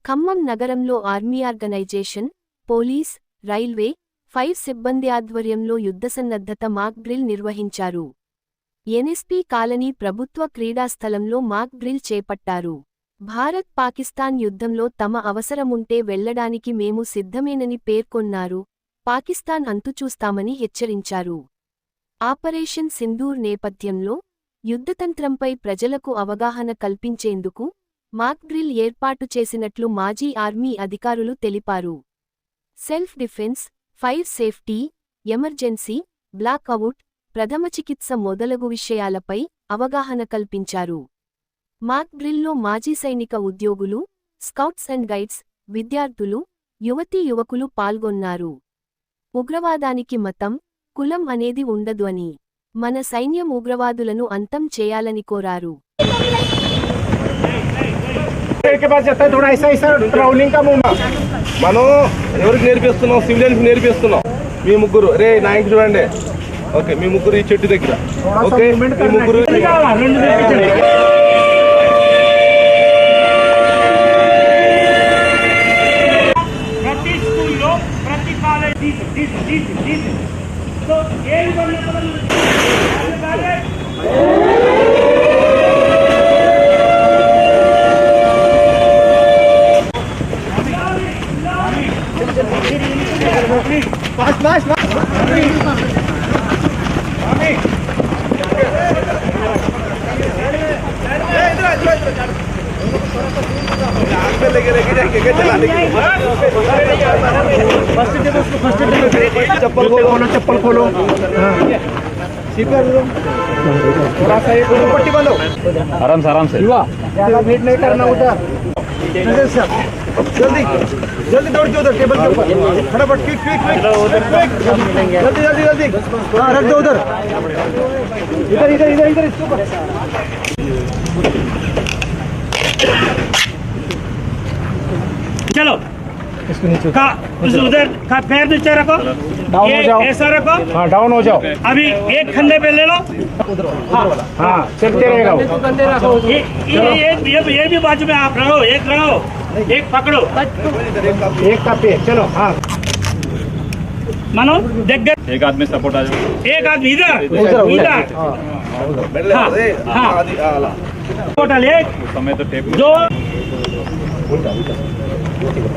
ఖమ్మం నగరంలో army organisation, police, railway, 5 సిబ్బంది ఆధ్వర్యంలో యుద్ధసన్నద్ధత మాక్ డ్రిల్ నిర్వహించారు. ఎన్ఎస్పీ కాలనీ ప్రభుత్వ క్రీడాస్థలంలో మాక్ డ్రిల్ చేపట్టారు. భారత్ పాకిస్తాన్ యుద్ధంలో తమ అవసరముంటే వెళ్లడానికి మేము సిద్ధమేనని పేర్కొన్నారు. పాకిస్తాన్ అంతుచూస్తామని హెచ్చరించారు. ఆపరేషన్ సింధూర్ నేపథ్యంలో యుద్ధతంత్రంపై ప్రజలకు అవగాహన కల్పించేందుకు మాక్ డ్రిల్ ఏర్పాటు చేసినట్లు మాజీ ఆర్మీ అధికారులు తెలిపారు. Self defence, fire safety, emergency, black out, ప్రథమ చికిత్స మొదలగు విషయాలపై అవగాహన కల్పించారు. మాక్ డ్రిల్లో మాజీ సైనిక ఉద్యోగులు, స్కౌట్స్ అండ్ గైడ్స్, విద్యార్థులు, యువతీ యువకులు పాల్గొన్నారు. ఉగ్రవాదానికి మతం, కులం అనేది ఉండదు అని, మన సైన్యం ఉగ్రవాదులను అంతం చేయాలని కోరారు. మనం ఎవరికి నేర్పిస్తున్నాం? సివిలియన్స్ నేర్పిస్తున్నాం. మీ ముగ్గురు రే నా ఇంటి చూడండి. ఓకే, మీ ముగ్గురు ఈ చెట్టు దగ్గర. ఓకే, మీ ముగ్గురు ప్రతి స్కూల్లో, ప్రతి కాలేజీ चप्पल खोलो। थोड़ा सा पट्टी बांधो, आराम से। ज्यादा वेट नहीं करना उधर। जल्दी जल्दी दौड़ के उधर टेबल के ऊपर फटाफट, क्विक क्विक क्विक, जल्दी जल्दी जल्दी। हाँ, रख दो उधर, इधर इधर इधर इधर इसके ऊपर। चलो इसको नीचे उधर का पैर नीचे रखो, डाउन हो जाओ, ऐसा रखो। हाँ डाउन हो जाओ। अभी एक खंडे पे ले लो। हाँ चलते रहेगा वो। ये भी बाजू में आप रहो, एक पकड़ो, एक का पे। चलो हाँ मानो देख, एक आदमी सपोर्ट आ जाओ, एक आदमी इधर टोटल एक उस समय तो टेप दो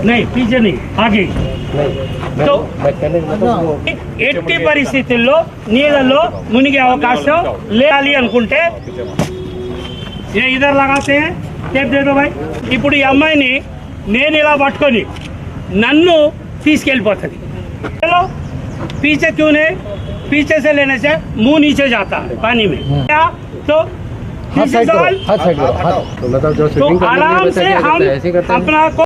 नहीं, పీछे नहीं, ఆగే. तो ఎట్టి పరిస్థితుల్లో నీళ్ళలో మునిగే అవకాశం లేవాలి అనుకుంటే ये इधर लगाते हैं, टेप दे दो भाई. ఇప్పుడు ఈ అమ్మాయిని నేను ఇలా పట్టుకొని నన్ను తీసుకెళ్ళిపోతుంది. चलो पीछे क्यों नहीं? पीछे से लेने से मुंह नीचे जाता है पानी में. क्या तो आराम से हम अपना को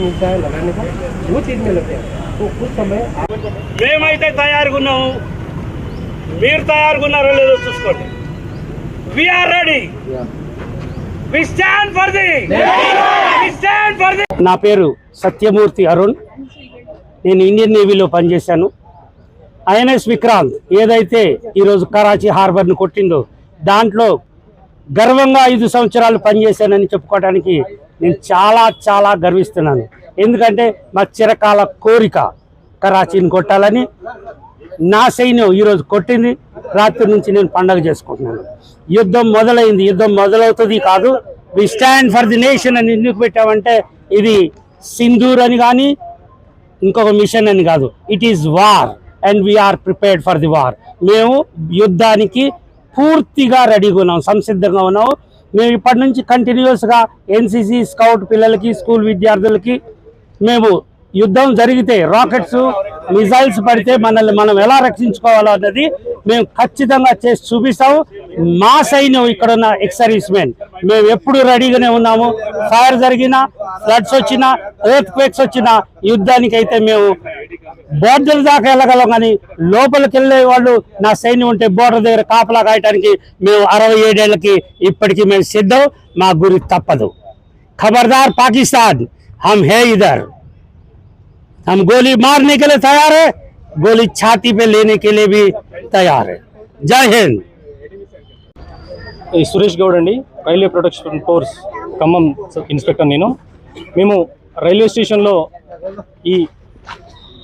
मिलता है लगाने का, वो चीज में लगता है तो कुछ समय మేమైతే తయారుగా ఉన్నాము, మీరు తయారుగా ఉన్నారో లేదో చూసుకోండి. We are ready, we stand for the, we stand for the. నా పేరు సత్యమూర్తి అరుణ్, నేను ఇండియన్ నేవీలో పనిచేశాను. ఐఎన్ఎస్ విక్రాంత్ ఏదైతే ఈరోజు కరాచీ హార్బర్ని కొట్టిందో దాంట్లో గర్వంగా 5 సంవత్సరాలు పనిచేశానని చెప్పుకోవడానికి నేను చాలా చాలా గర్విస్తున్నాను. ఎందుకంటే మా చిరకాల కోరిక కరాచీని కొట్టాలని. నా సైన్యం ఈరోజు కొట్టింది. రాత్రి నుంచి నేను పండగ చేసుకుంటున్నాను. యుద్ధం మొదలైంది, యుద్ధం మొదలవుతుంది కాదు, we stand for the nation అని ఎందుకు పెట్టామంటే ఇది సింధూర్ అని కానీ ఇంకొక మిషన్ అని కాదు. It is war and we are prepared for the war. మేము యుద్ధానికి పూర్తిగా రెడీగా ఉన్నాం, సంసిద్ధంగా ఉన్నాం. మేము ఇప్పటి నుంచి కంటిన్యూస్గా ఎన్సీసీ స్కౌట్ పిల్లలకి స్కూల్ విద్యార్థులకి మేము యుద్ధం జరిగితే రాకెట్స్ మిజైల్స్ పడితే మనల్ని మనం ఎలా రక్షించుకోవాలో అన్నది మేము ఖచ్చితంగా చేసి చూపిస్తాము. మా సైన్యం ఇక్కడ ఉన్న ఎక్స్-సర్వీస్ మెన్ మేము ఎప్పుడు రెడీగానే ఉన్నాము. ఫైర్ జరిగినా, ఫ్లడ్స్ వచ్చినా, ఎర్త్ క్వేక్స్ వచ్చినా యుద్ధానికి అయితే మేము బోర్డర్ దాకా వెళ్ళగలం. కానీ లోపలికి వెళ్ళే వాళ్ళు నా సైన్యం ఉంటే బోర్డర్ దగ్గర కాపలా కాయటానికి మేము 67 ఏళ్ళకి ఇప్పటికీ మేము సిద్ధం. మా గురి తప్పదు. ఖబర్దార్ పాకిస్తాన్, हम है इधर, हम गोली मारने के लिए तैयार है, गोली छाती पे लेने के लिए भी तैयार है. जय हिंद. ఈ సురేష్ గౌడ్ అండి, railway protection force Khammam inspector. మేము రైల్వే స్టేషన్లో ఈ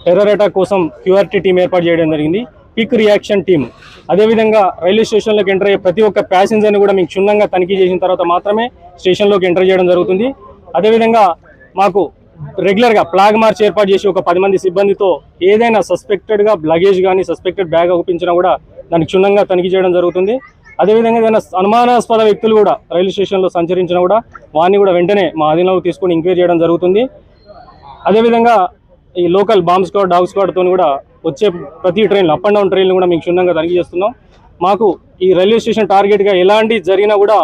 టెర్రర్ అటాక్ కోసం క్యూఆర్టీ టీం ఏర్పాటు చేయడం జరిగింది, క్విక్ రియాక్షన్ టీం. అదేవిధంగా రైల్వే స్టేషన్లోకి ఎంటర్ అయ్యే ప్రతి ఒక్క ప్యాసింజర్ని కూడా మేము క్షుణ్ణంగా తనిఖీ చేసిన తర్వాత మాత్రమే స్టేషన్లోకి ఎంటర్ చేయడం జరుగుతుంది. అదేవిధంగా మాకు రెగ్యులర్గా ఫ్లాగ్ మార్చ్ ఏర్పాటు చేసి ఒక 10 మంది సిబ్బందితో ఏదైనా సస్పెక్టెడ్గా లగేజ్ కానీ సస్పెక్టెడ్ బ్యాగ్ ఒప్పించినా కూడా దాన్ని క్షుణ్ణంగా తనిఖీ చేయడం జరుగుతుంది. అదేవిధంగా ఏదైనా అనుమానాస్పద వ్యక్తులు కూడా రైల్వే స్టేషన్లో సంచరించినా కూడా వారిని కూడా వెంటనే మా అధీనంలోకి తీసుకొని ఎంక్వైరీ చేయడం జరుగుతుంది. అదేవిధంగా ఈ లోకల్ బాంబ్ స్క్వాడ్, డాగ్ స్క్వాడ్తో కూడా వచ్చే ప్రతి ట్రైన్లు, అప్ అండ్ డౌన్ ట్రైన్లు కూడా మేము క్షుణ్ణంగా తనిఖీ చేస్తున్నాం. మాకు ఈ రైల్వే స్టేషన్ టార్గెట్గా ఎలాంటి జరిగినా కూడా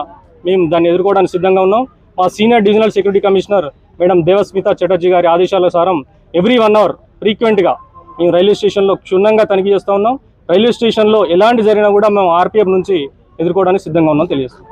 మేము దాన్ని ఎదుర్కోవడానికి సిద్ధంగా ఉన్నాం. మా senior divisional security commissioner madam Debasmita Chatterjee గారి ఆదేశాల సారం ఎవ్రీ 1 అవర్ ఫ్రీక్వెంట్గా మేము రైల్వే స్టేషన్లో క్షుణ్ణంగా తనిఖీ చేస్తూ ఉన్నాం. రైల్వే స్టేషన్లో ఎలాంటి జరిగినా కూడా మేము ఆర్పీఎఫ్ నుంచి ఎదుర్కోవడానికి సిద్ధంగా ఉన్నాం తెలియజేస్తాం.